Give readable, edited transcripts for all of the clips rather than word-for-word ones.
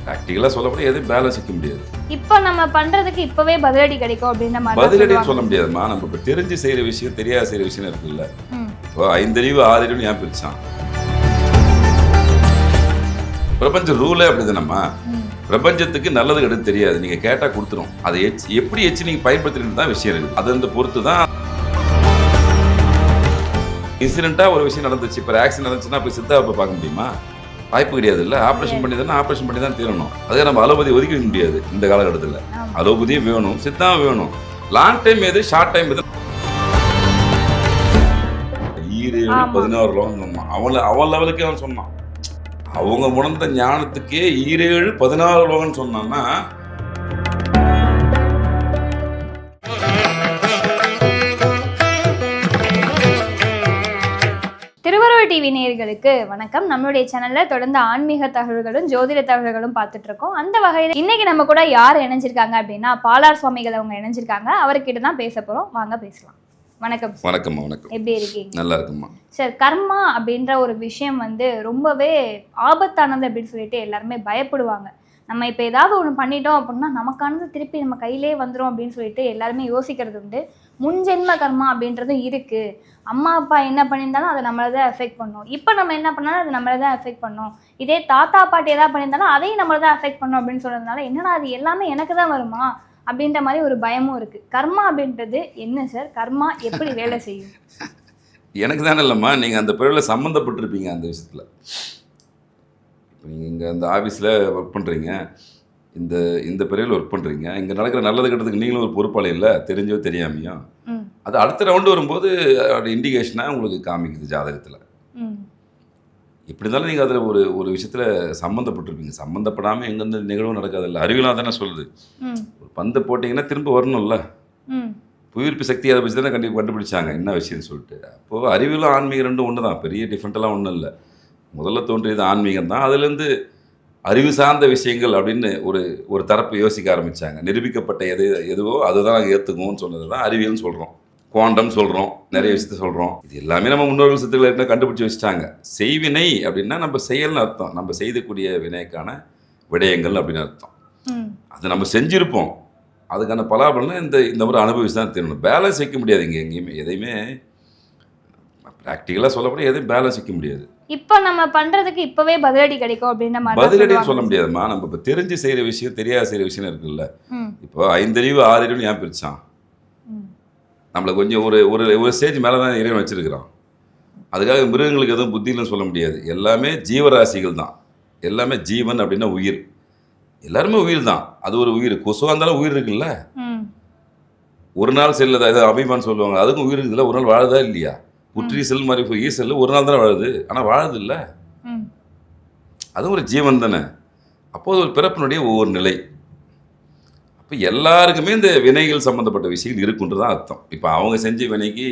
ப்ராக்டிக்கலாக சொல்லப்போனால் எதுவும் பேலன்ஸ் வைக்க முடியாது. இப்போ நம்ம பண்றதுக்கு இப்பவே பதிலடி கிடைக்கும் அப்படின்ற மாதிரி பதிலடின்னு சொல்ல முடியாதுமா. நம்ம இப்போ தெரிஞ்சு செய்கிற விஷயம் தெரியாத செய்கிற விஷயம் இருக்குல்ல. இப்போ 5 அறிவு 6 அறிவுன்னு ஏன் பிரிச்சான்? பிரபஞ்ச ரூலே அப்படிதானம்மா. பிரபஞ்சத்துக்கு நல்லது கெடுத்து தெரியாது, நீங்கள் கேட்டால் கொடுத்துரும். அதை எப்படி நீங்கள் பயன்படுத்துறீங்கன்னு தான் விஷயம் இருக்குது. அது அந்த பொறுத்து தான். இன்சிடென்ட்டாக ஒரு விஷயம் நடந்துச்சு, இப்போ ஆக்சிடென்ட் நடந்துச்சுன்னா இப்போ சித்தாவை பார்க்க முடியுமா? வாய்ப்பு கிடையாது. இல்லை, ஆப்ரேஷன் பண்ணி தானே ஆப்ரேஷன் பண்ணி தான் தீரணும். அதே நம்ம அலோபதி ஒதுக்க முடியாது இந்த காலகட்டத்தில். அலோபதியும் வேணும், சித்தாவும் வேணும். லாங் டைம் எது, ஷார்ட் டைம் எது. 16 லோகம் சொன்னான். அவன் லெவலுக்கே அவன் சொன்னான். அவங்க உணர்ந்த ஞானத்துக்கே 16 லோகம்னு சொன்னான்னா திருவருள் டிவி நேயர்களுக்கு வணக்கம். நம்மளுடைய சேனல்ல தொடர்ந்து ஆன்மீக தகவல்களும் ஜோதிட தகவல்களும் பார்த்துட்டு இருக்கோம். அந்த வகையில் இன்னைக்கு நம்ம கூட யார் இணைஞ்சிருக்காங்க அப்படின்னா பாலார் சுவாமிகள் அவங்க இணைஞ்சிருக்காங்க. அவர்கிட்ட தான் பேச போறோம். வாங்க பேசலாம். வணக்கம். வணக்கம். வணக்கம். எப்படி இருக்கீங்க? நல்லா இருக்குமா சார். கர்மா அப்படின்ற ஒரு விஷயம் ரொம்பவே ஆபத்தானது அப்படின்னு சொல்லிட்டு எல்லாருமே பயப்படுவாங்க. நம்ம இப்போ ஏதாவது ஒன்று பண்ணிட்டோம் அப்படின்னா நமக்கானது திருப்பி நம்ம கையிலே வந்துடும் அப்படின்னு சொல்லிட்டு எல்லாருமே யோசிக்கிறது உண்டு. முன்ஜென்ம கர்மா அப்படின்றதும் இருக்குது. அம்மா அப்பா என்ன பண்ணியிருந்தாலும் அதை நம்மளை தான் எஃபெக்ட் பண்ணும். இப்போ நம்ம என்ன பண்ணாலும் அது நம்மளை தான் எஃபெக்ட் பண்ணும். இதே தாத்தா பாட்டி எதாவது பண்ணியிருந்தாலும் அதையும் நம்மளை தான் எஃபெக்ட் பண்ணும் அப்படின்னு சொல்கிறதுனால என்னன்னா அது எல்லாமே எனக்கு தான் வருமா அப்படின்ற மாதிரி ஒரு பயமும் இருக்குது. கர்மா அப்படின்றது என்ன சார்? கர்மா எப்படி வேலை செய்யும்? எனக்கு தானே இல்லைம்மா, நீங்கள் அந்த பிறவில் சம்மந்தப்பட்டிருப்பீங்க அந்த விஷயத்தில். இப்போ நீங்கள் இங்கே அந்த ஆஃபீஸில் ஒர்க் பண்ணுறீங்க, இந்த பிறவில் ஒர்க் பண்ணுறீங்க. இங்கே நடக்கிற நல்லது கெட்டதுக்கு நீங்களும் ஒரு பொறுப்பாளி இல்லை, தெரிஞ்சோ தெரியாமையும். அது அடுத்த ரவுண்டு வரும்போது அதோட இண்டிகேஷனாக உங்களுக்கு காமிக்குது ஜாதகத்தில். எப்படி இருந்தாலும் நீங்கள் அதில் ஒரு விஷயத்தில் சம்மந்தப்பட்டிருப்பீங்க. சம்மந்தப்படாமல் எங்கேருந்து நிகழ்வும் நடக்காதில்ல. அறிவியலாக தானே சொல்லுது. ஒரு பந்து போட்டிங்கன்னா திரும்ப வரணும்ல. புவியீர்ப்பு சக்தி அதை வச்சு தானே கண்டுபிடிச்சாங்க என்ன விஷயம்னு சொல்லிட்டு. அப்போது அறிவியலும் ஆன்மீகம் ரெண்டும் ஒன்று தான், பெரிய டிஃப்ரெண்ட்டெல்லாம் ஒன்றும் இல்லை. முதல்ல தோன்றியது ஆன்மீகம் தான். அதுலேருந்து அறிவு சார்ந்த விஷயங்கள் அப்படின்னு ஒரு தரப்பு யோசிக்க ஆரம்பித்தாங்க. நிரூபிக்கப்பட்ட எதுவோ அதுதான் நாங்கள் ஏற்றுக்குவோம்னு சொன்னது தான் அறிவியல்னு சொல்கிறோம். குவாண்டம் சொல்கிறோம், நிறைய விஷயத்த சொல்கிறோம். இது எல்லாமே நம்ம முன்னோர்கள் சித்தர்கள் ஏற்கனவே கண்டுபிடிச்சி வச்சுட்டாங்க. செய்வினை அப்படின்னா நம்ம செயல்னு அர்த்தம். நம்ம செய்யக்கூடிய வினைக்கான விடயங்கள் அப்படின்னு அர்த்தம். அது நம்ம செஞ்சுருப்போம், அதுக்கான பலாபலனை இந்த ஒரு அனுபவிச்சு தான் தெரியணும். பேலன்ஸ் வைக்க முடியாது. இங்கே எங்கேயுமே எதையுமே ப்ராக்டிக்கலாக சொல்லப்போனால் எதையும் பேலன்ஸ் வைக்க முடியாது. இப்போ நம்ம பண்றதுக்கு இப்பவே பதிலடி கிடைக்கும் அப்படின்ற மாதிரி பதிலடின்னு சொல்ல முடியாதுமா. நம்ம இப்போ தெரிஞ்சு செய்கிற விஷயம் தெரியாத செய்கிற விஷயம் இருக்குல்ல. இப்போ 5 அறிவு 6 அறிவுன்னு ஏன் பிரிச்சான்? நம்மளை கொஞ்சம் ஒரு ஸ்டேஜ் மேலே தான் இறைவன் வச்சிருக்கிறான். அதுக்காக மிருகங்களுக்கு எதுவும் புத்தின்னு சொல்ல முடியாது. எல்லாமே ஜீவராசிகள் தான். எல்லாமே ஜீவன் அப்படின்னா உயிர். எல்லாருமே உயிர் தான். அது ஒரு உயிர். கொசுவாக இருந்தாலும் உயிர் இருக்குல்ல. ஒரு நாள் செல்லுதா, ஏதோ அபிமான்னு சொல்லுவாங்க, அதுக்கும் உயிர் இருக்குதுல்ல. ஒரு நாள் வாழுதா இல்லையா? புற்றி செல் மாதிரி ஈசல் ஒரு நாள் தானே வாழுது, ஆனால் வாழுது இல்லை. அதுவும் ஒரு ஜீவன் தானே. அப்போது ஒரு பிறப்பினுடைய ஒவ்வொரு நிலை. அப்போ எல்லாருக்குமே இந்த வினைகள் சம்மந்தப்பட்ட விஷயங்கள் இருக்குன்றதான் அர்த்தம். இப்போ அவங்க செஞ்ச வினைக்கு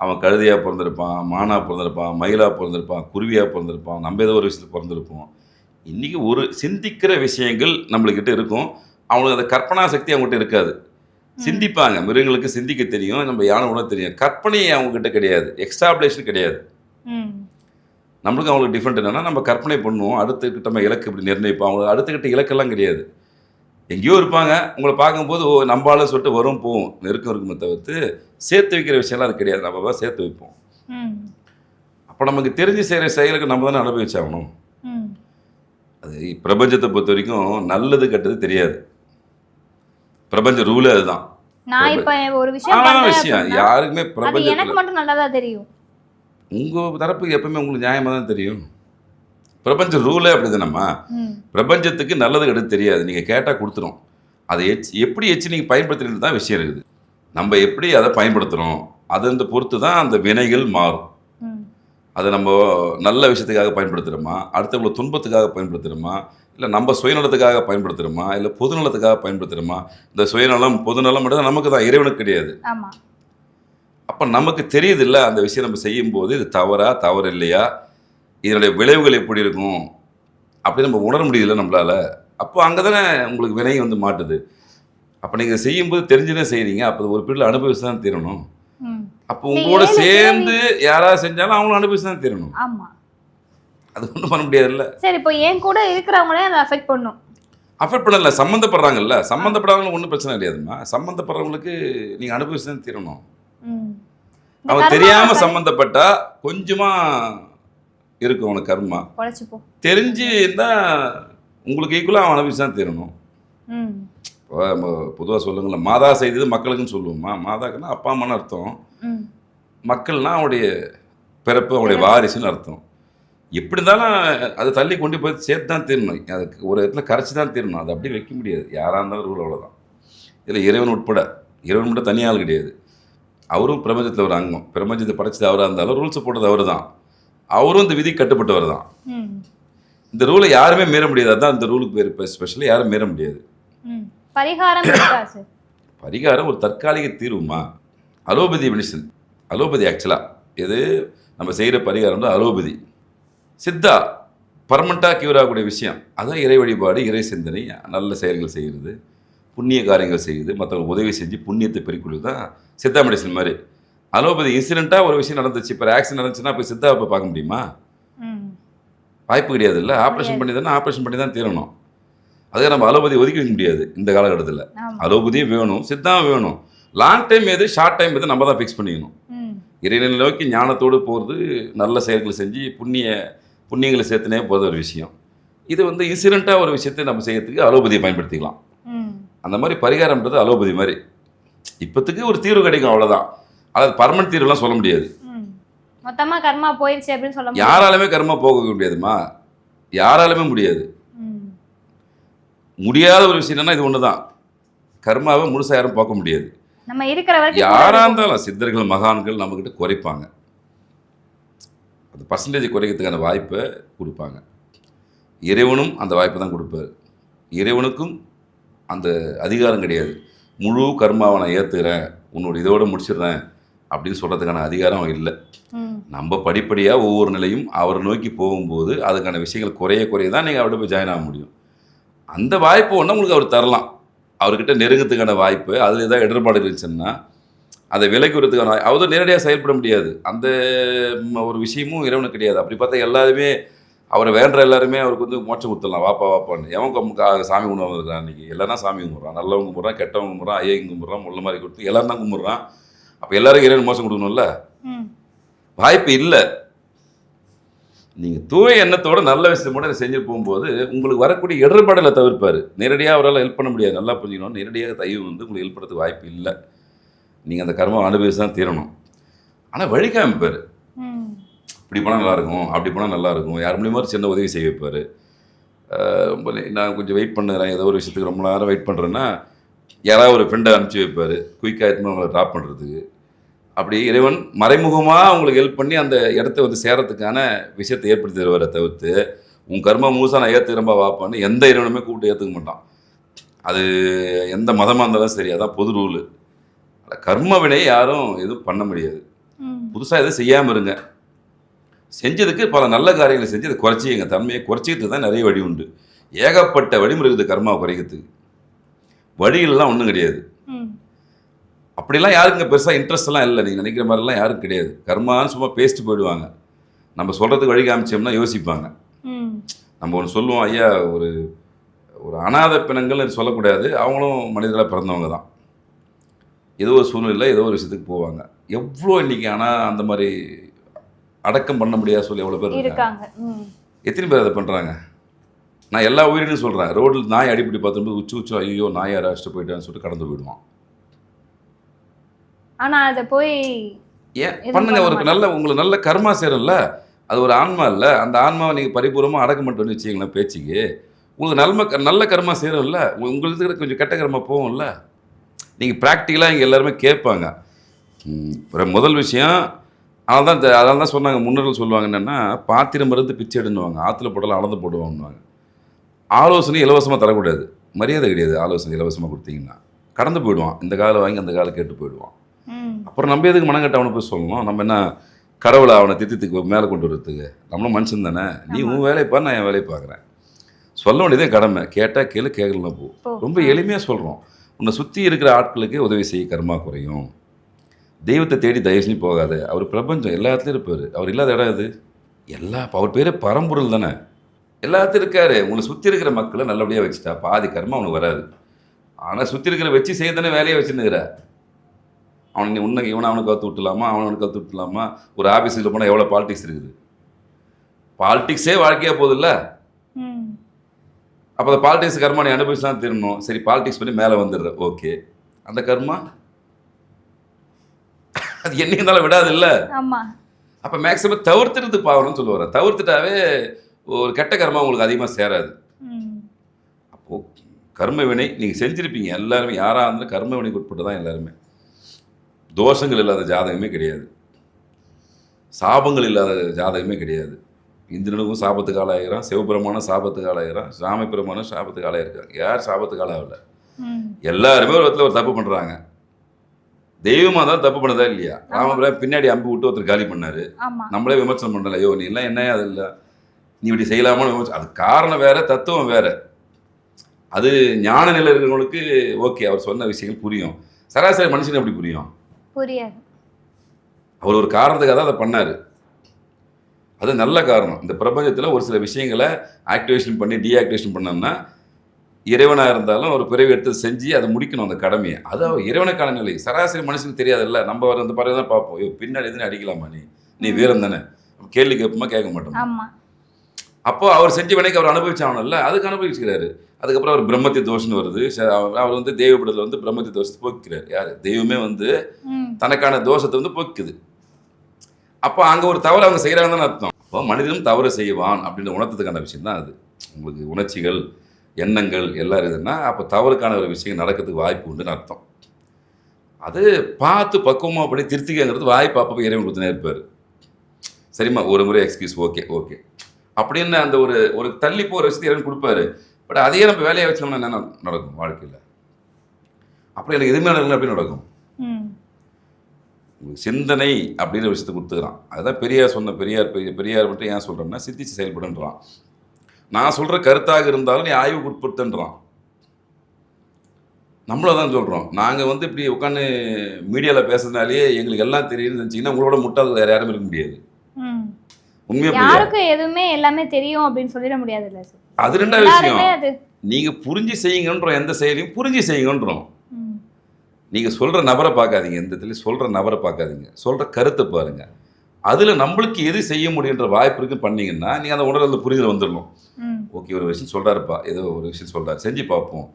அவன் கழுதையாக பிறந்திருப்பான், மானாக பிறந்திருப்பான், மயிலாக பிறந்திருப்பான், குருவியாக பிறந்திருப்பான், நம்ம ஏதோ ஒரு விஷயத்தில் பிறந்திருப்போம். இன்றைக்கி ஒரு சிந்திக்கிற விஷயங்கள் நம்மளுக்கிட்ட இருக்கும். அவங்களுக்கு அந்த கற்பனா சக்தி அவங்ககிட்ட இருக்காது. சிந்திப்பாங்க. மிருகங்களுக்கு சிந்திக்க தெரியும், நம்ம யானை உணர தெரியும். கற்பனை அவங்ககிட்ட கிடையாது, எக்ஸ்டாப்ளிஷன் கிடையாது. நம்மளுக்கு அவங்களுக்கு டிஃப்ரெண்ட் என்னென்னா, நம்ம கற்பனை பண்ணுவோம், அடுத்துக்கிட்ட நம்ம இலக்கு இப்படி நிர்ணயிப்போம். அவங்க அடுத்துக்கிட்ட இலக்கெல்லாம் கிடையாது. எங்கேயோ இருப்பாங்க, உங்களை பார்க்கும்போது நம்பால சொல்லிட்டு வரும் போகும், நெருக்கம் இருக்குமே தவிர்த்து சேர்த்து வைக்கிற விஷயம்லாம் அது கிடையாது. நம்ம தான் சேர்த்து வைப்போம். அப்போ நமக்கு தெரிஞ்சு செய்கிற செயலுக்கு நம்ம தானே அனுபவிச்சாகணும். அது பிரபஞ்சத்தை பொறுத்த வரைக்கும் நல்லது கெட்டது தெரியாது. பிரபஞ்ச ரூலே அதுதான். நான் இப்ப ஒரு விஷயம் யாருக்குமே பிரபஞ்சம் எனக்கு மட்டும் நல்லதா தெரியும். உங்க தரப்புக்கு எப்பவுமே உங்களுக்கு நியாயமா தான் தெரியும். பிரபஞ்ச ரூலே அப்படிதானம்மா. பிரபஞ்சத்துக்கு நல்லது கெடுத்து தெரியாது, நீங்க கேட்டா கொடுத்துரும். அதை எப்படி நீங்க பயன்படுத்துறது தான் விஷயம் இருக்குது. நம்ம எப்படி அதை பயன்படுத்துறோம் அதை பொறுத்து தான் அந்த வினைகள் மாறும். அதை நம்ம நல்ல விஷயத்துக்காக பயன்படுத்துகிறோமா, அடுத்தவங்களை துன்பத்துக்காக பயன்படுத்துகிறோமா, இல்லை நம்ம சுயநலத்துக்காக பயன்படுத்துகிறோமா, இல்லை பொதுநலத்துக்காக பயன்படுத்துகிறோமா? இந்த சுயநலம் பொதுநலம் மட்டும் தான் நமக்கு தான், இறைவனுக்கு கிடையாது. அப்போ நமக்கு தெரியுது இல்லை அந்த விஷயம் நம்ம செய்யும்போது இது தவறு இல்லையா, இதனுடைய விளைவுகள் எப்படி இருக்கும் அப்படி நம்ம உணர முடியல நம்மளால். அப்போ அங்கே தானே உங்களுக்கு வினை மாட்டுது. அப்போ நீங்கள் செய்யும்போது தெரிஞ்சுனே செய்கிறீங்க. அப்போ ஒரு பீரியடில் அனுபவிச்சு தான் தீரணும். அப்போ உங்களோட சேர்ந்து யாராவது செஞ்சாலும் அவங்களும் அனுபவிச்சு தான் தீரணும். அது ஒன்றும் பண்ண முடியாதுல்ல. சரி, இப்போ என் கூட இருக்கிறவங்களே அதை அஃபெக்ட் பண்ணும். அஃபெக்ட் பண்ணல, சம்மந்தப்படுறாங்கல்ல, சம்மந்தப்படாதவங்களுக்கு ஒன்றும் பிரச்சனை கிடையாதும்மா. சம்மந்தப்படுறவங்களுக்கு நீங்கள் அனுபவிச்சு தான் தீரணும். ம். இந்த அவன் கர்மா தெரியாமல் சம்மந்தப்பட்டா கொஞ்சமாக இருக்கும் அவனுக்கு கர்மா. பொழைச்சுப்போ. தெரிஞ்சு இருந்தால் உங்களுக்கு ஈக்குவலாக அவன் அனுபவிச்சு தான் தீரணும். ம். பொதுவாக சொல்லுங்களேன், மாதா செய்தது மக்களுக்குன்னு சொல்லுவோம்மா. மாதாக்குன்னா அப்பா அம்மான்னு அர்த்தம். ம். மக்கள்னா அவனுடைய பிறப்பு, அவனுடைய வாரிசுன்னு அர்த்தம். எப்படி இருந்தாலும் அதை தள்ளி கொண்டு போய் சேர்த்து தான் தீரணும். அதுக்கு ஒரு இடத்துல கரைச்சி தான் தீரணும். அதை அப்படியே வைக்க முடியாது. யாராக இருந்தாலும் ரூல் அவ்வளோதான். இதில் இறைவன் உட்பட, இறைவன் மட்டும் தனியால் கிடையாது. அவரும் பிரபஞ்சத்தில் ஒரு அங்கம். பிரபஞ்சத்தை படைச்சது அவராக இருந்தாலும் ரூல்ஸை போட்டது அவர் தான். அவரும் இந்த விதி கட்டுப்பட்டவர் தான். ம். இந்த ரூலை யாருமே மீற முடியாது. அதுதான் இந்த ரூலுக்கு பேர். இப்போ ஸ்பெஷலி யாரும் மீற முடியாது. ம். பரிகாரம் இருக்கா சார்? பரிகாரம் ஒரு தற்காலிக தீர்வுமா. அலோபதி மெடிசன், அலோபதி ஆக்சுவலாக எது நம்ம செய்கிற பரிகாரம் தான் அலோபதி. சித்தா பர்மனெண்ட்டாக க்யூர் ஆகக்கூடிய விஷயம். அதான் இறை வழிபாடு, இறை சிந்தனை, நல்ல செயல்கள் செய்கிறது, புண்ணிய காரியங்கள் செய்யுது, மற்றவங்களுக்கு உதவி செஞ்சு புண்ணியத்தை பெருக்குள்ளது தான் சித்தா மெடிசன் மாதிரி. அலோபதி இன்சிடெண்ட்டாக ஒரு விஷயம் நடந்துச்சு, இப்போ ஆக்சிடென்ட் நடந்துச்சுன்னா இப்போ சித்தாவை போய் பார்க்க முடியுமா? வாய்ப்பு கிடையாது. இல்லை, ஆப்ரேஷன் பண்ணி தானே, ஆப்ரேஷன் பண்ணி தான் தீரணும். அதுக்காக நம்ம அலோபதி ஒதுக்க முடியாது இந்த காலகட்டத்தில். அலோபதியும் வேணும், சித்தாவும் வேணும். லாங் டைம் எது, ஷார்ட் டைம் எது நம்ம தான் ஃபிக்ஸ் பண்ணிக்கணும். இறைநிலை நோக்கி ஞானத்தோடு போகிறது, நல்ல செயல்கள் செஞ்சு புண்ணியங்களை சேர்த்துனே போகிற ஒரு விஷயம். இது வந்து இன்சிடெண்ட்டாக ஒரு விஷயத்தை நம்ம செய்யறதுக்கு அலோபதியை பயன்படுத்திக்கலாம். அந்த மாதிரி பரிகாரம்ன்றது அலோபதி மாதிரி. இப்போத்துக்கு ஒரு தீர்வு கிடைக்கும், அவ்வளோதான். அதாவது பர்மனன்ட் தீர்வுலாம் சொல்ல முடியாது. மொத்தமாக கர்மா போயிடுச்சு அப்படின்னு சொல்ல முடியாது. யாராலுமே கர்மா போக முடியாதுமா, யாராலுமே முடியாது. முடியாத ஒரு விஷயம் என்னன்னா இது ஒன்று தான். கர்மாவை முழுசாக யாரும் பார்க்க முடியாது. நம்ம இருக்கிற வரைக்கும் யாராக இருந்தாலும் சித்தர்கள் மகான்கள் நம்மக்கிட்ட குறைப்பாங்க. அந்த பர்சன்டேஜ் குறைக்கிறதுக்கான வாய்ப்பை கொடுப்பாங்க. இறைவனும் அந்த வாய்ப்பை தான் கொடுப்பார். இறைவனுக்கும் அந்த அதிகாரம் கிடையாது. முழு கர்மாவை நான் ஏற்றுக்கிறேன், உன்னோட இதோடு முடிச்சிடுறேன் அப்படின்னு சொல்கிறதுக்கான அதிகாரம் இல்லை. நம்ம படிப்படியாக ஒவ்வொரு நிலையும் அவரை நோக்கி போகும்போது அதுக்கான விஷயங்கள் குறைய தான் நீங்கள் அவர்கிட்ட போய் ஜாயின் ஆக முடியும். அந்த வாய்ப்பு ஒன்று உங்களுக்கு அவர் தரலாம். அவர்கிட்ட நெருங்கத்துக்கான வாய்ப்பு, அதில் ஏதாவது இடர்பாடு இருந்துச்சுன்னா அதை விலைக்கு வரதுக்கான அவர் நேரடியாக செயல்பட முடியாது. அந்த ஒரு விஷயமும் இறைவனுக்கு கிடையாது. அப்படி பார்த்தா எல்லாருமே அவரை வேண்ட எல்லாருமே அவருக்கு வந்து மோட்சம் கொடுத்துடலாம், வாப்பான்னு. எவன் சாமி கும்பிட வந்திருக்கான் அன்றைக்கி? எல்லாரும் சாமி கும்பிட்றான். நல்லவங்க கும்பிட்றான், கெட்டவங்க கும்பிட்றான், ஐயா கும்பிட்றான், முள்ள மாதிரி கொடுத்து எல்லாரும் தான் கும்பிட்றான். அப்போ எல்லாரும் இறைவன் மோசம் கொடுக்கணும்ல? வாய்ப்பு இல்லை. நீங்கள் தூய எண்ணத்தோட நல்ல விஷயத்தோட செஞ்சு போகும்போது உங்களுக்கு வரக்கூடிய இடர்பாடுகளை தவிர்ப்பார். நேரடியாக அவரால் ஹெல்ப் பண்ண முடியாது. நல்லா புரிஞ்சுக்கணும். நேரடியாக தெய்வம் வந்து உங்களுக்கு ஹெல்ப் பண்ணுறதுக்கு வாய்ப்பு இல்லை. நீங்கள் அந்த கர்மம் அனுபவிச்சு தான் தீரணும். ஆனால் வழி காமிப்பார். இப்படி போனால் நல்லாயிருக்கும், அப்படி போனால் நல்லாயிருக்கும். யார் மூலியமாக ஒரு சின்ன உதவி செய்ய வைப்பார். நான் கொஞ்சம் வெயிட் பண்ணுறேன், ஏதோ ஒரு விஷயத்துக்கு ரொம்ப நேரம் வெயிட் பண்ணுறேன்னா யாராவது ஒரு ஃப்ரெண்டை அனுப்பிச்சி வைப்பார், குயிக்காக எடுத்துன்னு அவங்களை ட்ராப் பண்ணுறதுக்கு. அப்படி இறைவன் மறைமுகமாக உங்களுக்கு ஹெல்ப் பண்ணி அந்த இடத்த வந்து சேரத்துக்கான விஷயத்தை ஏற்படுத்தி தருவாரை தவிர்த்து உன் கர்மா முழுசாக நான் ஏற்றுக்கிறம்பா வாப்பான்னு எந்த இறைவனுமே கூப்பிட்டு ஏற்றுக்க மாட்டான். அது எந்த மதமாக இருந்தாலும் சரி, அதான் பொது ரூலு. கர்ம வினை யாரும் எதுவும் பண்ண முடியாது. புதுசாக எதுவும் செய்யாமல் இருங்க. செஞ்சதுக்கு பல நல்ல காரியங்களை செஞ்சு அதை குறைச்சிங்க. தன்மையை குறைச்சிக்கிறதுக்கு தான் நிறைய வழி உண்டு. ஏகப்பட்ட வழிமுறை இருக்குது கர்மாவை குறைக்கிறதுக்கு. வழிகள்லாம் ஒன்றும் கிடையாது. அப்படிலாம் யாருக்குங்க பெருசாக இன்ட்ரெஸ்ட்லாம் இல்லை. நீங்கள் நினைக்கிற மாதிரிலாம் யாரும் கிடையாது. கர்மான்னு சும்மா பேசிட்டு போயிடுவாங்க. நம்ம சொல்கிறதுக்கு வழி காமிச்சோம்னா யோசிப்பாங்க. நம்ம ஒன்று சொல்லுவோம், ஐயா ஒரு அனாதை பிணங்கள்னு சொல்லக்கூடாது, அவங்களும் மனிதர்களாக பிறந்தவங்க தான். ஏதோ ஒரு சூழ்நிலை ஏதோ ஒரு விஷயத்துக்கு போவாங்க. எவ்வளோ இன்றைக்கி ஆனால் அந்த மாதிரி அடக்கம் பண்ண முடியாது சொல்லி எவ்வளோ பேர் இருக்காங்க. எத்தனை பேர் அதை பண்ணுறாங்க? நான் எல்லா உயிரினும் சொல்கிறேன். ரோட்டில் நாய் அடிப்படி பார்த்தும்போது உச்சு ஐயோ நாய் அடிச்சுட்டு போயிட்டான்னு சொல்லிட்டு கடந்து போயிடுவான். ஆனால் அதை போய் ஏன் பண்ணுங்க, ஒரு நல்ல உங்களுக்கு நல்ல கர்மா சேரும்ல. அது ஒரு ஆன்மா இல்லை. அந்த ஆன்மாவை நீங்கள் பரிபூர்வமாக அடக்க மாட்டோன்னு வச்சுக்கிங்களேன் பேச்சுக்கு. உங்களுக்கு நல்ல கர்மா சேரும்ல. உங்களுக்கு கொஞ்சம் கெட்ட கர்மா போகும்ல. நீங்கள் ப்ராக்டிக்கலாக இங்கே எல்லாருமே கேட்பாங்க. முதல் விஷயம் அதனால தான் சொன்னாங்க, முன்னோர்கள் சொல்லுவாங்க என்னென்னா, பாத்திரம் மருந்து பிச்சை எடுன்னுவாங்க, ஆற்றுல போடலாம் அளந்து போடுவாங்கன்னுவாங்க. ஆலோசனை இலவசமாக தரக்கூடாது, மரியாதை கிடையாது. ஆலோசனை இலவசமாக கொடுத்தீங்கன்னா கடந்து போயிடுவான். இந்த காலை வாங்கி அந்த காலை கேட்டு போயிடுவான். அப்புறம் நம்ம எதுக்கு மனங்கட்ட அவனை போய் சொல்லணும்? நம்ம என்ன கடவுளை அவனை திட்டத்துக்கு மேலே கொண்டு வரத்துக்கு? நம்மளும் மனுஷன் தானே. நீ உன் வேலையை பாரு, நான் என் வேலையை பார்க்குறேன். சொல்ல வேண்டியதே கடமை. கேட்டால் கேளு, கேட்கலாம் போ. ரொம்ப எளிமையாக சொல்கிறோம். உன்னை சுற்றி இருக்கிற ஆட்களுக்கு உதவி செய்ய கர்மா குறையும். தெய்வத்தை தேடி தயவு செஞ்சு போகாது. அவர் பிரபஞ்சம் எல்லாத்துலேயும் இருப்பார். அவர் இல்லாத இடம் அது அவர் பேர் பரம்பொருள் தானே. எல்லாத்தையும் இருக்காரு. உங்களை சுற்றி இருக்கிற மக்களை நல்லபடியாக வச்சுட்டா பாதி கர்மம் அவனுக்கு வராது. ஆனால் சுற்றி இருக்கிற வச்சு செய்ய தானே வேலையை வச்சுன்னுக்கிற. அவனை உன்னை இவனை அவனுக்கு கற்று விட்டுலாமா, அவனுக்கு கற்று விட்டுலாமா. ஒரு ஆஃபீஸில் போனால் எவ்வளோ பாலிடிக்ஸ் இருக்குது. பாலிடிக்ஸே வாழ்க்கையாக போகுதுல்ல. அப்போ அந்த பாலிடிக்ஸ் கர்மா நீ அனுபவிச்சு தான் தெரியணும். சரி, பாலிடிக்ஸ் பண்ணி மேலே வந்துடுற, ஓகே. அந்த கர்மா அது என்னைக்கு இருந்தாலும் விடாது இல்லை. அப்போ மேக்ஸிமம் தவிர்த்துறது பாவணும்னு சொல்லுவார். தவிர்த்துட்டாவே ஒரு கெட்ட கர்மா உங்களுக்கு அதிகமாக சேராது. அப்போது கர்ம வினை நீங்கள் செஞ்சுருப்பீங்க எல்லாருமே. யாராக இருந்தாலும் கர்ம வினைக்கு உட்பட்டு தான் எல்லாருமே. தோஷங்கள் இல்லாத ஜாதகமே கிடையாது, சாபங்கள் இல்லாத ஜாதகமே கிடையாது. இந்திரனுக்கும் சாபத்துக்கு ஆளாகிறான், சிவபெருமானும் சாபத்துக்கு ஆளாகிறான், ராமபெருமானும் சாபத்துக்கு ஆளாயிருக்காங்க. யார் சாபத்துக்கு ஆளாகல? எல்லாருமே ஒரு இடத்துல ஒரு தப்பு பண்ணுறாங்க. தெய்வமாக தான் தப்பு பண்ணதா இல்லையா? ராமபுரம் பின்னாடி அம்பு விட்டு ஒருத்தர் காலி பண்ணாரு. நம்மளே விமர்சனம் பண்ணல, ஐயோ நீ எல்லாம் என்ன அது இல்லை, நீ இப்படி செய்யலாமான்னு விமர்சனம். அது காரணம் வேற, தத்துவம் வேற. அது ஞான நிலை இருக்கிறவங்களுக்கு ஓகே, அவர் சொன்ன விஷயங்கள் புரியும். சராசரி மனுஷனுக்கு எப்படி புரியும்? புரியாது. அவர் ஒரு காரணத்துக்காக தான் அதை பண்ணாரு. அது நல்ல காரணம். இந்த பிரபஞ்சத்தில் ஒரு சில விஷயங்களை ஆக்டிவேஷன் பண்ணி டீஆக்டிவேஷன் பண்ணோம்னா, இறைவனாக இருந்தாலும் ஒரு பிறவி எடுத்து செஞ்சு அதை முடிக்கணும் அந்த கடமையை. அது இறைவனுக்கான நிலை. சராசரி மனுஷனுக்கு தெரியாதுல்ல. நம்ம வர அந்த பறவை தான் பார்ப்போம், ஐயோ பின்னாடி எதுன்னு அடிக்கலாமா, நீ வீரம் தானே, கேள்வி கேட்போமா, கேட்க மாட்டோம். அப்போ அவர் செஞ்ச வினைக்கு அவர் அனுபவிச்சாகணும்ல, அதுக்கு அனுபவிச்சுக்கிறாரு. அதுக்கப்புறம் அவர் பிரம்மத்தி தோஷம்னு வருது. அவர் வந்து தெய்வப்படத்தில் வந்து பிரம்மத்தி தோஷத்தை போக்கிறார். யார்? தெய்வமே வந்து தனக்கான தோஷத்தை வந்து போக்குது. அப்போ அங்கே ஒரு தவறு அவங்க செய்கிறாங்கன்னு அர்த்தம். அப்போ மனிதனும் தவறு செய்வான் அப்படின்ற உணர்த்ததுக்கான விஷயம் தான் அது. உங்களுக்கு உணர்ச்சிகள், எண்ணங்கள் எல்லாம் இருக்குதுன்னா அப்போ தவறுக்கான ஒரு விஷயம் நடக்கிறதுக்கு வாய்ப்பு உண்டுன்னு அர்த்தம். அது பார்த்து பக்குவமாக அப்படி திருத்திக்கிறது வாய்ப்பு அப்போ இறைவன் கொடுத்துனே இருப்பார். சரிம்மா, ஒரு முறை எக்ஸ்கியூஸ், ஓகே ஓகே அப்படின்னு அந்த ஒரு தள்ளி போகிற விஷயத்தை இறைவன் கொடுப்பாரு. பட் அதையே நம்ம வேலையை வச்சோம்னா என்ன நடக்கும் வாழ்க்கையில்? அப்புறம் எனக்கு எதுவுமே நடக்கணும் அப்படின்னு நடக்கும். சிந்தனை அப்படின்ற விஷயத்தை கொடுத்துக்கிறான். அதுதான் பெரியார் சொன்ன. பெரியார் மட்டும் ஏன் சொல்கிறோம்னா, சிந்திச்சு செயல்படுன்றான். நான் சொல்கிற கருத்தாக இருந்தாலும் நீ ஆய்வுக்கு உட்படுத்துன்றான். நம்மளும் தான் சொல்கிறோம். நாங்கள் வந்து இப்படி உட்காந்து மீடியாவில் பேசுறதுனாலே எங்களுக்கு எல்லாம் தெரியும்னு நினச்சிங்கன்னா உங்களோட முட்டாள் வேறு யாரும் இருக்க முடியாது. யாருக்கும் எதுவுமே எல்லாமே தெரியும் அப்படின்னு சொல்லிட முடியாதுல்ல. அது ரெண்டாவது விஷயம். நீங்க புரிஞ்சு செய்யுங்கன்றோம். எந்த செயலையும் புரிஞ்சு செய்யுங்கன்றோம். நீங்க சொல்ற நபரை பார்க்காதீங்க, எந்த இடத்துல சொல்ற நபரை பார்க்காதீங்க, சொல்ற கருத்தை பாருங்க. அதுல நம்மளுக்கு எது செய்ய முடியுன்ற வாய்ப்பு இருக்கு பண்ணீங்கன்னா நீங்க அந்த உணர்வு புரிதல் வந்துடணும். ஓகே, ஒரு விஷயம் சொல்றாருப்பா, ஏதோ ஒரு விஷயம் சொல்றாரு, செஞ்சு பார்ப்போம்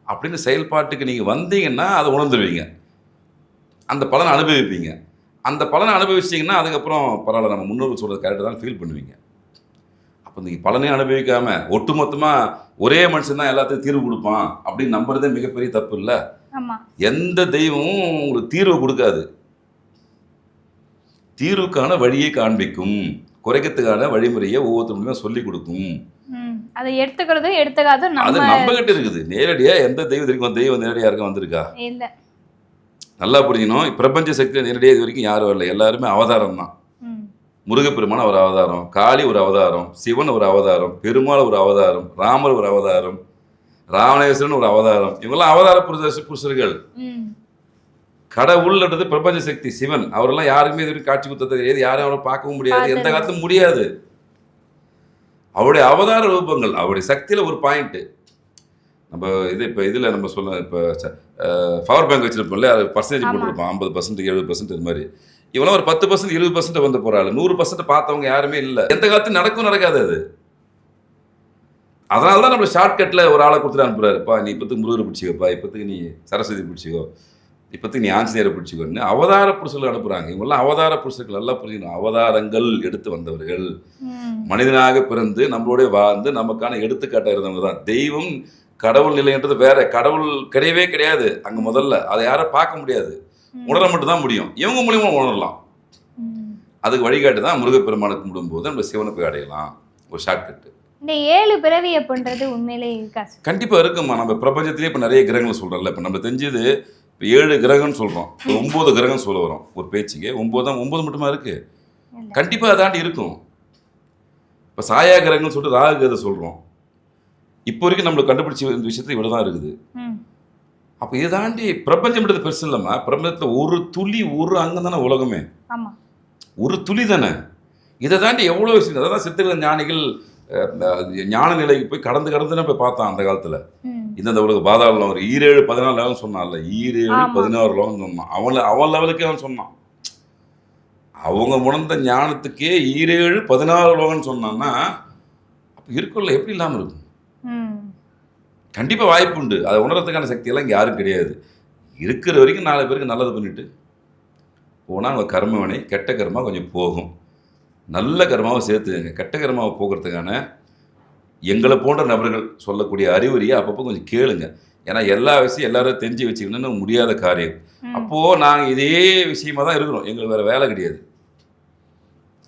அப்படின்னு செயல்பாட்டுக்கு நீங்க வந்தீங்கன்னா அதை உணர்ந்துருவீங்க, அந்த பலனை அனுபவிப்பீங்க. அந்த பலனை அனுபவிச்சிங்கன்னா அதுக்கப்புறம் பரவாயில்ல, நம்ம முன்னோர்கள் சொல்கிறது கரெக்டாக தான் ஃபீல் பண்ணுவீங்க. அப்போ நீங்கள் பலனையும் அனுபவிக்காமல் ஒட்டுமொத்தமாக ஒரே மனுஷன் தான் எல்லாத்தையும் தீர்வு கொடுப்பான் அப்படின்னு நம்புறதே மிகப்பெரிய தப்பு இல்லை. எந்த தெய்வமும் உங்களுக்கு தீர்வு கொடுக்காது. தீர்வுக்கான வழியை காண்பிக்கும், குறைக்கிறதுக்கான வழிமுறையை ஒவ்வொருத்தருமே சொல்லி கொடுக்கும். அதை எடுத்துக்கிறது எடுத்துக்காது அது நம்ம கிட்ட இருக்குது. நேரடியாக எந்த தெய்வம் நேரடியாக இருக்க வந்திருக்கா? இல்லை. நல்லா புரிஞ்சுக்கணும். பிரபஞ்ச சக்தியில் நேரடியாக இது வரைக்கும் யாரும் வரல. எல்லாருமே அவதாரம் தான். முருகப்பெருமான ஒரு அவதாரம், காளி ஒரு அவதாரம், சிவன் ஒரு அவதாரம், பெருமாள் ஒரு அவதாரம், ராமர் ஒரு அவதாரம், ராவணேஸ்வரன் ஒரு அவதாரம். இவங்கெல்லாம் அவதார புருஷர்கள். கடவுள்ன்றது பிரபஞ்ச சக்தி சிவன். அவரெல்லாம் யாருமே இது வரைக்கும் காட்சி கொடுத்தது கிடையாது. யாரும் அவரை பார்க்கவும் முடியாது, எந்த காலத்தும் முடியாது. அவருடைய அவதார ரூபங்கள், அவருடைய சக்தியில் ஒரு பாயிண்ட்டு. நம்ம இப்போ இதில் நம்ம சொல்ல, இப்போ பவர் பேங்க் வச்சுருப்போம்ல, அது பர்சன்டேஜ் போட்டுருப்போம், 50%, 70% இது மாதிரி. இவெல்லாம் ஒரு 10%, 20% வந்து போகிறாள். 100% பார்த்தவங்க யாருமே இல்லை. எந்த காலத்தையும் நடக்காது அது. அதனால தான் நம்ம ஷார்ட்கட்டில் ஒரு ஆளை கொடுத்துட்டு அனுப்புறாருப்பா, நீ இப்போத்துக்கு முருகரை பிடிச்சிக்கப்பா, இப்போத்துக்கு நீ சரஸ்வதி பிடிச்சிக்கோ, இப்போத்துக்கு நீ ஆஞ்சநேயரை பிடிச்சிக்கோன்னு அவதார புருஷர்கள் அனுப்புகிறாங்க. இவங்கெல்லாம் அவதார புருஷர்கள், நல்லா புரிஞ்சுக்கணும். அவதாரங்கள் எடுத்து வந்தவர்கள், மனிதனாக பிறந்து நம்மளோட வாழ்ந்து நமக்கான எடுத்துக்காட்டாக இருந்தவங்க தான். தெய்வம் கடவுள் நிலைன்றது வேற. கடவுள் கிடையவே கிடையாது அங்கே முதல்ல. அதை யாரும் பார்க்க முடியாது, உணர மட்டும் தான் முடியும். இவங்க மூலியமா உணரலாம். அதுக்கு வழிகாட்டு தான் முருகப்பெருமானுக்கு கும்பிடும்போது நம்ம சிவனை போய் அடையலாம். ஒரு ஷார்ட்கட்டு. இந்த 7 பிறவி அப்படின்றது உண்மையிலே இருக்கா? கண்டிப்பாக இருக்குமா. நம்ம பிரபஞ்சத்திலே இப்போ நிறைய கிரகங்கள் சொல்கிறோம்ல. இப்போ நம்ம தெரிஞ்சது இப்போ 7 கிரகம்னு சொல்கிறோம், 9 கிரகம் சொல்ல வரோம் ஒரு பேச்சுக்கு. 9 மட்டுமா இருக்கு? கண்டிப்பாக அதாண்டி இருக்கும். இப்போ சாயா கிரகம்னு சொல்லிட்டு ராகு கதை சொல்கிறோம். இப்போ வரைக்கும் நம்மளுக்கு கண்டுபிடிச்ச இந்த விஷயத்துல இவ்வளோ தான் இருக்குது. அப்போ இதை தாண்டி பிரபஞ்சம்ன்றது பெருசு இல்லைம்மா. பிரபஞ்சத்தில் ஒரு துளி, ஒரு அங்கம் தானே உலகமே. ஒரு துளி தானே. இதை தாண்டி எவ்வளோ விஷயம். அதான் சித்தர்கள் ஞானிகள் ஞான நிலைக்கு போய் கடந்து கடந்துன்னு போய் பார்த்தான் அந்த காலத்தில். ம். இந்தந்த உலக பாதாளம் ஒரு 7 14 லெவல் சொன்னான்ல, 7 ஆமா. 16 லெவல் சொன்னான். அவன் லெவலுக்கே அவன் சொன்னான். அவங்க உணர்ந்த ஞானத்துக்கே 7 16 லோகம்னு சொன்னான்னா அப்போ இருக்குல்ல, எப்படி இல்லாமல் இருக்கும்? ம். கண்டிப்பாக வாய்ப்பு உண்டு. அதை உணர்றதுக்கான சக்தியெல்லாம் இங்கே யாரும் கிடையாது. இருக்கிற வரைக்கும் 4 பேருக்கு நல்லது பண்ணிட்டு போனால் அவங்க கர்மவினை கெட்ட கர்மா கொஞ்சம் போகும். நல்ல கர்மாவை சேர்த்துக்கங்க. கெட்ட கர்மாவை போக்குறதுக்கான எங்களை போன்ற நபர்கள் சொல்லக்கூடிய அறிவுரையை அப்பப்போ கொஞ்சம் கேளுங்க. ஏன்னா எல்லா விஷயம் எல்லாரும் தெரிஞ்சு வச்சுக்கணும்னு முடியாத காரியம். ம். அப்போது நாங்கள் இதே விஷயமா தான் இருக்கிறோம். எங்களுக்கு வேறு வேலை கிடையாது.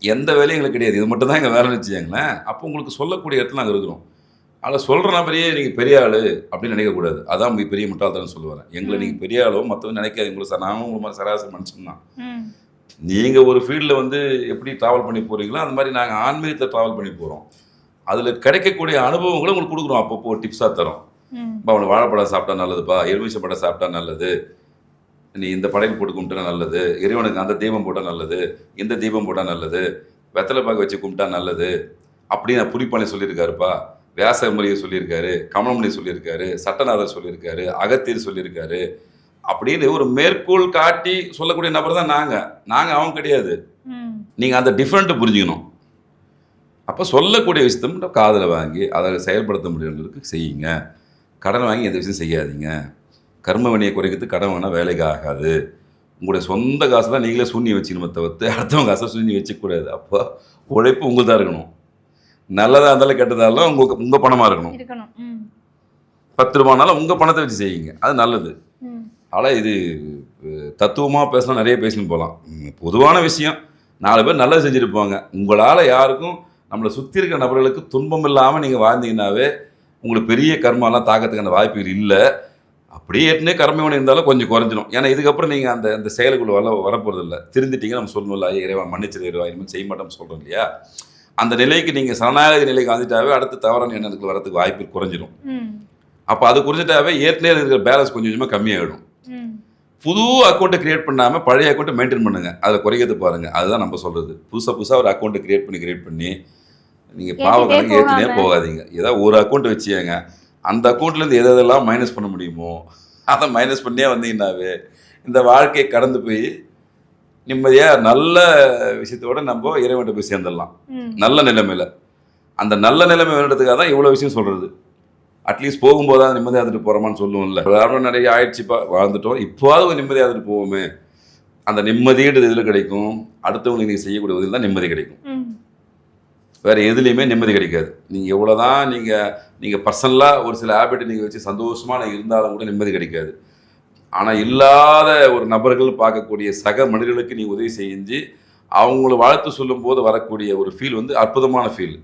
எந்த வேலையும் எங்களுக்கு கிடையாது. இது மட்டும் தான் எங்கள் வேலைன்னு வச்சுக்கோங்களேன். அப்போ உங்களுக்கு சொல்லக்கூடிய இடத்துல நாங்கள் இருக்கிறோம். அதில் சொல்கிற நபரையே நீங்கள் பெரிய ஆள் அப்படின்னு நினைக்கக்கூடாது. அதான் பெரிய முட்டாள்தனம் சொல்லுவாங்க. எங்களை நீங்கள் பெரிய ஆளோ மற்றவங்க நினைக்காது. உங்களுக்கு நானும் உங்களை மாதிரி சராசரி மனுஷன் தான். ம். நீங்கள் ஒரு ஃபீல்டில் வந்து எப்படி ட்ராவல் பண்ணி போகிறீங்களோ அந்த மாதிரி நாங்கள் ஆன்மீகத்தை ட்ராவல் பண்ணி போகிறோம். அதில் கிடைக்கக்கூடிய அனுபவங்களை உங்களுக்கு கொடுக்குறோம். அப்பப்போ டிப்ஸாக தரோம். ம். இப்போ அவனை வாழைப்பழம் சாப்பிட்டா நல்லதுப்பா, எலுமிச்சை பழம் சாப்பிட்டா நல்லது, நீ இந்த படைப்பு போட்டு கும்பிட்டா நல்லது, இறைவனுக்கு அந்த தீபம் போட்டால் நல்லது, இந்த தீபம் போட்டால் நல்லது, வெத்தலை பாக்கு வச்சு கும்பிட்டா நல்லது அப்படின்னு புலிப்பானை சொல்லியிருக்காருப்பா, வியாசமுறையை சொல்லியிருக்காரு, கமலமுனி சொல்லியிருக்காரு, சட்டநாதர் சொல்லியிருக்காரு, அகத்தியர் சொல்லியிருக்காரு அப்படின்னு ஒரு மேற்கோள் காட்டி சொல்லக்கூடிய நபர் தான் நாங்கள் அவங்க கிடையாது. ம். நீங்கள் அந்த டிஃப்ரெண்ட்டை புரிஞ்சுக்கணும். அப்போ சொல்லக்கூடிய விஷயத்தை காதில் வாங்கி அதை செயல்படுத்த முடியவங்களுக்கு செய்யுங்க. கடன் வாங்கி எந்த விஷயம் செய்யாதீங்க. கர்ம வினையை குறைக்கிறதுக்கு கடன் வேணால் வேலைக்கு ஆகாது. உங்களுடைய சொந்த காசு தான் நீங்களே சூன்யம் வச்சுக்கணுமே தவிர்த்து அடுத்தவங்க காசை சூன்யம் வச்சுக்கூடாது. அப்போ உழைப்பு உங்களுக்கு தான் இருக்கணும். நல்லதாக இருந்தாலும் கெட்டதாக இருந்தாலும் உங்கள் பணமாக இருக்கணும். இருக்கணும். ம். 10 ரூபானாலும் உங்கள் பணத்தை வச்சு செய்யுங்க. அது நல்லது. ம். ஆனால் இது தத்துவமாக பேசினா நிறைய பேசின்னு போகலாம். பொதுவான விஷயம் 4 பேர் நல்லது செஞ்சுருப்பாங்க. உங்களால் யாருக்கும் நம்மளை சுற்றி இருக்கிற நபர்களுக்கு துன்பம் இல்லாமல் நீங்கள் வாழ்ந்தீங்கன்னாவே உங்களுக்கு பெரிய கர்மாலாம் தாக்கத்துக்கான வாய்ப்புகள் இல்லை. அப்படியே ஏற்கனவே கர்மவினை இருந்தாலும் கொஞ்சம் குறைஞ்சிடும். ஏன்னா இதுக்கப்புறம் நீங்கள் அந்த செயலுக்குள்ள வரப்போகிறது இல்லை. திருந்திட்டீங்க நம்ம சொல்லணும்ல, இறைவா மன்னிச்சிரு இறைவா இனிமேல் செய்ய மாட்டோம்னு சொல்கிறோம் இல்லையா? அந்த நிலைக்கு நீங்கள் சரணாகதி நிலைக்கு வந்துட்டாவே அடுத்து தவறான எண்ணத்துக்கு வரதுக்கு வாய்ப்பு குறைஞ்சிடும். ம். அப்போ அது குறைஞ்சிட்டாவே ஏற்கனவே இருக்கிற பேலன்ஸ் கொஞ்சம் கொஞ்சமாக கம்மியாகிடும். ம். புது அக்கௌண்ட்டை கிரியேட் பண்ணாமல் பழைய அக்கௌண்ட்டை மெயின்டைன் பண்ணுங்கள். அதை குறைக்கிறது பாருங்கள். அதுதான் நம்ம சொல்கிறது. புதுசாக ஒரு அக்கௌண்ட்டை கிரியேட் பண்ணி நீங்கள் பாவ கணக்கு ஏற்றினே போகாதீங்க. ஏதாவது ஒரு அக்கௌண்ட் வச்சுங்க. அந்த அக்கௌண்ட்லேருந்து எதெல்லாம் மைனஸ் பண்ண முடியுமோ அதை மைனஸ் பண்ணியே வந்தீங்கன்னாவே இந்த வாழ்க்கையை கடந்து போய் நிம்மதியாக நல்ல விஷயத்தோடு நம்ம இறைவன்கிட்ட போய் சேர்ந்துடலாம். ம். நல்ல நிலைமையில். அந்த நல்ல நிலைமை வேணுன்றதுக்காக தான் இவ்வளோ விஷயம் சொல்கிறது. அட்லீஸ்ட் போகும்போது தான் நிம்மதியாக இருந்துட்டு போகிறோமான்னு சொல்லுவோம்ல. விளையாட நிறைய ஆயிடுச்சுப்பா, வாழ்ந்துட்டோம், இப்போவாது கொஞ்சம் நிம்மதியாக இருந்துட்டு போவோமே. அந்த நிம்மதின்றது இதில் கிடைக்கும். அடுத்தவங்களுக்கு நீங்கள் செய்யக்கூடிய உதவியில் தான் நிம்மதி கிடைக்கும். ம். வேறு எதுலேயுமே நிம்மதி கிடைக்காது. நீங்கள் எவ்வளோ தான் நீங்கள் பர்சனலாக ஒரு சில ஹேபிட்டை நீங்கள் வச்சு சந்தோஷமாக இருந்தாலும் கூட நிம்மதி கிடைக்காது. ஆனால் இல்லாத ஒரு நபர்கள் பார்க்கக்கூடிய சக மனிதர்களுக்கு நீங்கள் உதவி செஞ்சு அவங்கள வாழ்த்து சொல்லும்போது வரக்கூடிய ஒரு ஃபீல் வந்து அற்புதமான ஃபீல்.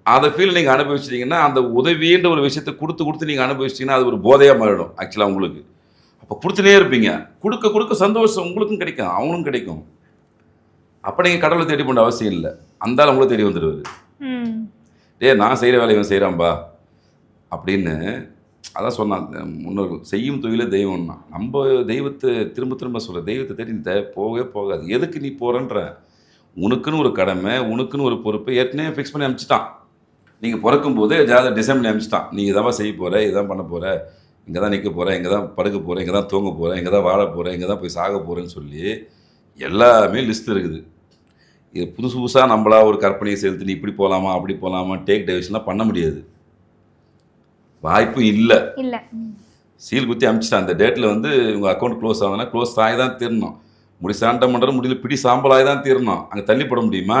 அந்த ஃபீல் நீங்கள் அனுபவிச்சிட்டிங்கன்னா அந்த உதவின்ற ஒரு விஷயத்தை கொடுத்து நீங்கள் அனுபவிச்சிட்டிங்கன்னா அது ஒரு போதையாக மாறிடும் ஆக்சுவலாக உங்களுக்கு. அப்போ கொடுத்துனே இருப்பீங்க. கொடுக்க சந்தோஷம் உங்களுக்கும் கிடைக்கும், அவங்களும் கிடைக்கும். அப்போ நீங்கள் கடவுளை தேடி பண்ண அவசியம் இல்லை. அந்தாலும் உங்களை தேடி வந்துடுவார். ம். நான் செய்கிற வேலையை இவன் செய்கிறான்பா அப்படின்னு. அதான் சொன்னான் முன்னோர்கள், செய்யும் தொழிலே தெய்வம்னா. நம்ம தெய்வத்தை திரும்ப சொல்ல, தெய்வத்தை தேடி நீ போகவே போகாது. எதுக்கு நீ போகிறன்ற? உனக்குன்னு ஒரு கடமை, உனக்குன்னு ஒரு பொறுப்பை ஏற்கனவே ஃபிக்ஸ் பண்ணி அனுப்பிச்சிட்டான். நீங்கள் பிறக்கும்போது ஜாதகம் டிசைன் பண்ணி அனுப்பிச்சிட்டான். நீ இதான் செய்ய போகிற, இதான் பண்ண போகிற, இங்கே தான் நிற்க போகிறேன், இங்கே தான் படுக்க போகிறேன், இங்கே தான் தூங்க போகிறேன், இங்கே தான் வாழ போகிறேன், இங்கே தான் போய் சாக போகிறேன்னு சொல்லி எல்லாமே லிஸ்ட் இருக்குது. இது புதுசாக நம்மளா ஒரு கற்பனையை செலுத்தி நீ இப்படி போகலாமா அப்படி போகலாமா டேக் டைவர்ஷன்லாம் பண்ண முடியாது. வாய்ப்பு இல்லை. இல்லை. சீல் குத்தி அனுப்பிச்சிட்டான். அந்த டேட்டில் வந்து உங்கள் அக்கௌண்ட் க்ளோஸ் ஆகுதுன்னா க்ளோஸ் ஆகி தான் தீரணும். சாண்டம் பண்ணுறது முடியல, பிடி சாம்பலாகி தான் தீரணும். அங்கே தள்ளி போட முடியுமா?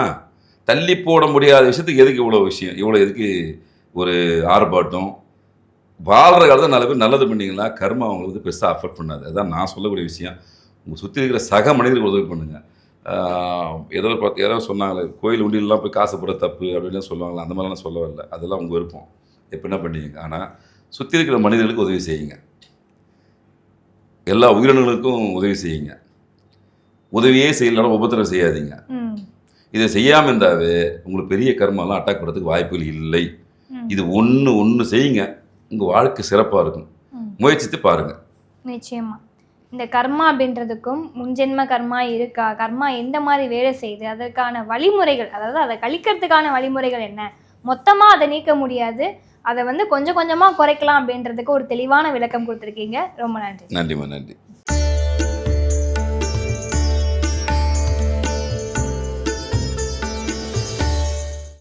தள்ளி போட முடியாத விஷயத்துக்கு எதுக்கு இவ்வளோ விஷயம், இவ்வளோ எதுக்கு ஒரு ஆர்ப்பாட்டம்? வாழ்கிற காலத்தில் 4 பேர் நல்லது பண்ணிங்களா கர்மா அவங்களுக்கு வந்து பெருசாக அஃபெக்ட் பண்ணாது. அதுதான் நான் சொல்லக்கூடிய விஷயம். உங்கள் சுற்றி இருக்கிற சக மனிதர்களுக்கு உதவி பண்ணுங்கள். ஏதோ சொன்னாங்களே கோயில் உண்டியெல்லாம் போய் காசு போட தப்பு அப்படின்லாம் சொல்லுவாங்களே, அந்த மாதிரிலாம் சொல்ல வரல. அதெல்லாம் உங்கள் விருப்பம், எப்போ என்ன பண்ணிங்க. ஆனால் சுற்றி இருக்கிற மனிதர்களுக்கு உதவி செய்யுங்க. எல்லா உயிரினங்களுக்கும் உதவி செய்யுங்க. உதவியே செய்யலாம், உபத்திரம் செய்யாதீங்க. இதை செய்யாமல் இருந்தாவே உங்களுக்கு பெரிய கர்மாலாம் அட்டாக் பண்ணுறதுக்கு வாய்ப்புகள் இல்லை. இது ஒன்று செய்யுங்க, உங்கள் வாழ்க்கை சிறப்பாக இருக்கும். முயற்சித்து பாருங்கள். நிச்சயமா. இந்த கர்மா அப்படின்றதுக்கும் முன்ஜென்ம கர்மா இருக்கா, கர்மா எந்த மாதிரி வேலை செய்யுது, அதற்கான வழிமுறைகள், அதாவது அதை கழிக்கிறதுக்கான வழிமுறைகள் என்ன, மொத்தமாக அதை நீக்க முடியாது, அதை வந்து கொஞ்சம் கொஞ்சமாக குறைக்கலாம் அப்படின்றதுக்கு ஒரு தெளிவான விளக்கம் கொடுத்துருக்கீங்க. ரொம்ப நன்றி. நன்றிம்மா, நன்றி.